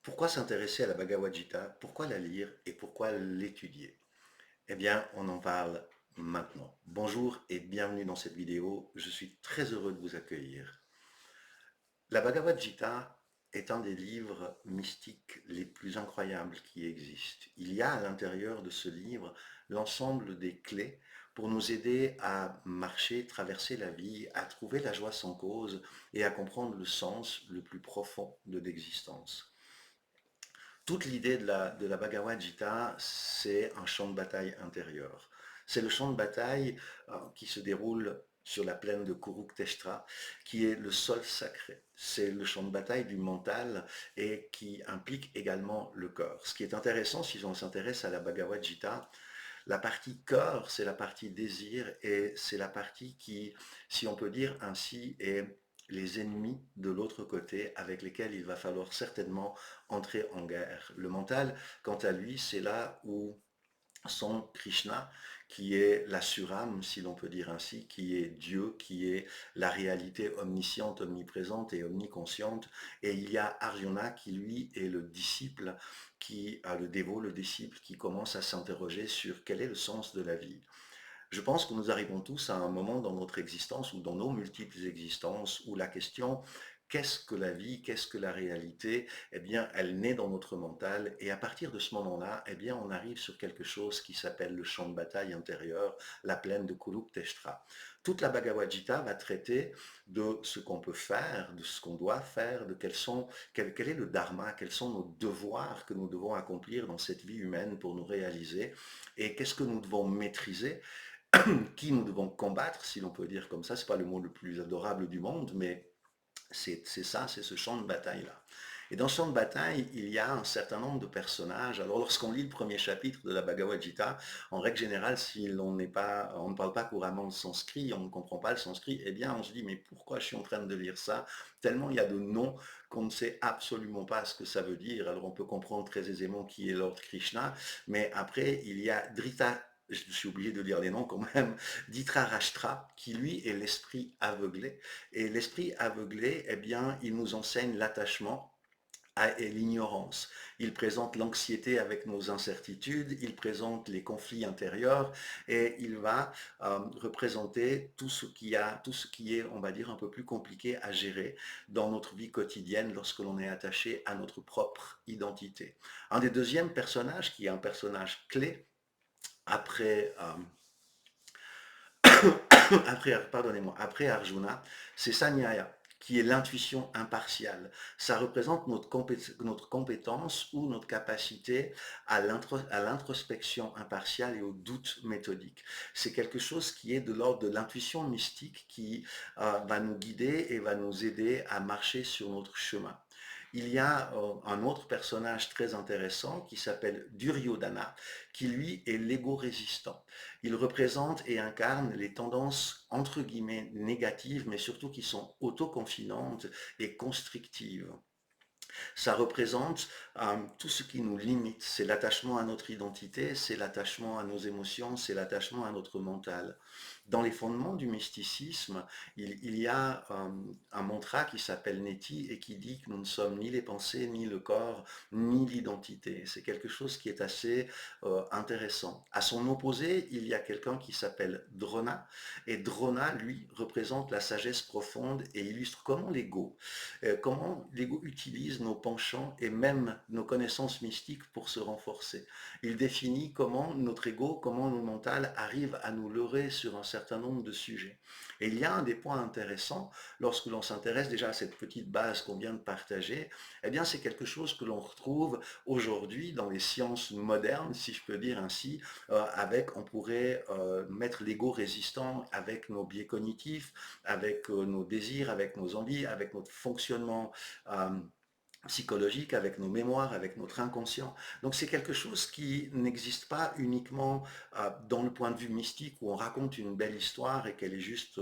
Pourquoi s'intéresser à la Bhagavad Gita? Pourquoi la lire et pourquoi l'étudier? Eh bien, on en parle maintenant. Bonjour et bienvenue dans cette vidéo. Je suis très heureux de vous accueillir. La Bhagavad Gita est un des livres mystiques les plus incroyables qui existent. Il y a à l'intérieur de ce livre l'ensemble des clés pour nous aider à marcher, traverser la vie, à trouver la joie sans cause et à comprendre le sens le plus profond de l'existence. Toute l'idée de la Bhagavad Gita, c'est un champ de bataille intérieur. C'est le champ de bataille qui se déroule sur la plaine de Kurukshetra, qui est le sol sacré. C'est le champ de bataille du mental et qui implique également le corps. Ce qui est intéressant, si on s'intéresse à la Bhagavad Gita, la partie corps, c'est la partie désir et c'est la partie qui, si on peut dire ainsi, est les ennemis de l'autre côté avec lesquels il va falloir certainement entrer en guerre. Le mental, quant à lui, c'est là où son Krishna, qui est la Suram, si l'on peut dire ainsi, qui est Dieu, qui est la réalité omnisciente, omniprésente et omniconsciente. Et il y a Arjuna qui, lui, est le disciple, qui a le dévot, le disciple, qui commence à s'interroger sur quel est le sens de la vie. Je pense que nous arrivons tous à un moment dans notre existence ou dans nos multiples existences où la question qu'est-ce que la vie, qu'est-ce que la réalité, eh bien, elle naît dans notre mental et à partir de ce moment-là, eh bien, on arrive sur quelque chose qui s'appelle le champ de bataille intérieur, la plaine de Kurukshetra. Toute la Bhagavad Gita va traiter de ce qu'on peut faire, de ce qu'on doit faire, de quel est le dharma, quels sont nos devoirs que nous devons accomplir dans cette vie humaine pour nous réaliser et qu'est-ce que nous devons maîtriser qui nous devons combattre, si l'on peut dire comme ça. C'est pas le mot le plus adorable du monde, mais c'est ça, c'est ce champ de bataille-là. Et dans ce champ de bataille, il y a un certain nombre de personnages. Alors, lorsqu'on lit le premier chapitre de la Bhagavad Gita, en règle générale, si on ne parle pas couramment le sanskrit, on ne comprend pas le sanskrit, eh bien, on se dit, mais pourquoi je suis en train de lire ça? Tellement il y a de noms qu'on ne sait absolument pas ce que ça veut dire. Alors, on peut comprendre très aisément qui est Lord Krishna, mais après, il y a Drita, je suis obligé de lire les noms quand même, Dhritarashtra, qui lui est l'esprit aveuglé. Et l'esprit aveuglé, eh bien, il nous enseigne l'attachement et l'ignorance. Il présente l'anxiété avec nos incertitudes, il présente les conflits intérieurs et il va représenter tout ce qui est, on va dire, un peu plus compliqué à gérer dans notre vie quotidienne lorsque l'on est attaché à notre propre identité. Un des deuxièmes personnages, qui est un personnage clé après après Arjuna, c'est Sanyaya, qui est l'intuition impartiale. Ça représente notre compétence ou notre capacité à l'introspection impartiale et au doute méthodique. C'est quelque chose qui est de l'ordre de l'intuition mystique qui va nous guider et va nous aider à marcher sur notre chemin. Il y a un autre personnage très intéressant qui s'appelle Duryodhana, qui lui est l'ego résistant. Il représente et incarne les tendances entre guillemets négatives, mais surtout qui sont autoconfinantes et constrictives. Ça représente tout ce qui nous limite. C'est l'attachement à notre identité, c'est l'attachement à nos émotions, c'est l'attachement à notre mental. Dans les fondements du mysticisme, il y a un mantra qui s'appelle Neti et qui dit que nous ne sommes ni les pensées, ni le corps, ni l'identité. C'est quelque chose qui est assez intéressant. À son opposé, il y a quelqu'un qui s'appelle Drona, et Drona, lui, représente la sagesse profonde et illustre comment l'ego utilise nos penchants et même nos connaissances mystiques pour se renforcer. Il définit comment notre ego, comment nos mental arrive à nous leurrer sur un certain nombre de sujets. Et il y a un des points intéressants, lorsque l'on s'intéresse déjà à cette petite base qu'on vient de partager, eh bien c'est quelque chose que l'on retrouve aujourd'hui dans les sciences modernes, si je peux dire ainsi, on pourrait mettre l'ego résistant avec nos biais cognitifs, avec nos désirs, avec nos envies, avec notre fonctionnement psychologique, avec nos mémoires, avec notre inconscient. Donc c'est quelque chose qui n'existe pas uniquement dans le point de vue mystique où on raconte une belle histoire et qu'elle est juste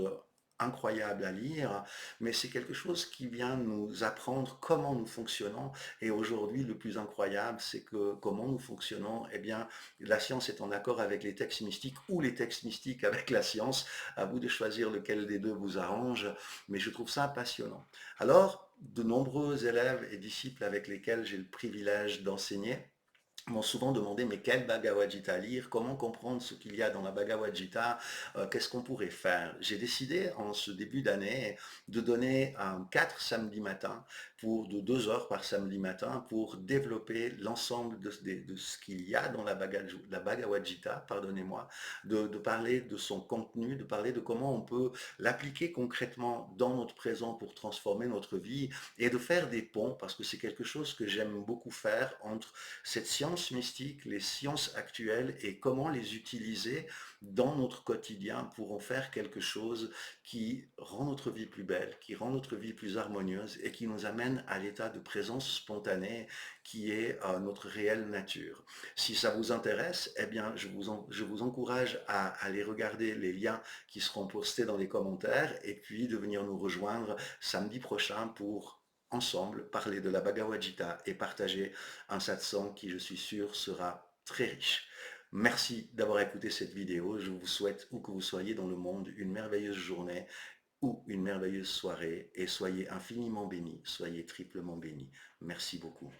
incroyable à lire, mais c'est quelque chose qui vient nous apprendre comment nous fonctionnons. Et aujourd'hui, le plus incroyable, c'est que comment nous fonctionnons, eh bien, la science est en accord avec les textes mystiques ou les textes mystiques avec la science. À vous de choisir lequel des deux vous arrange, mais je trouve ça passionnant. Alors, de nombreux élèves et disciples avec lesquels j'ai le privilège d'enseigner m'ont souvent demandé mais quel Bhagavad Gita lire, comment comprendre ce qu'il y a dans la Bhagavad Gita, qu'est-ce qu'on pourrait faire. J'ai décidé en ce début d'année de donner 4 samedis matins de 2 heures par samedi matin pour développer l'ensemble de ce qu'il y a dans la Bhagavad Gita, pardonnez-moi, de parler de son contenu, de parler de comment on peut l'appliquer concrètement dans notre présent pour transformer notre vie et de faire des ponts parce que c'est quelque chose que j'aime beaucoup faire entre cette science mystique, les sciences actuelles et comment les utiliser dans notre quotidien pour en faire quelque chose qui rend notre vie plus belle, qui rend notre vie plus harmonieuse et qui nous amène à l'état de présence spontanée qui est notre réelle nature. Si ça vous intéresse, eh bien, je vous encourage à aller regarder les liens qui seront postés dans les commentaires et puis de venir nous rejoindre samedi prochain pour ensemble parler de la Bhagavad Gita et partager un satsang qui, je suis sûr, sera très riche. Merci d'avoir écouté cette vidéo. Je vous souhaite, où que vous soyez dans le monde, une merveilleuse journée ou une merveilleuse soirée et soyez infiniment bénis, soyez triplement bénis. Merci beaucoup.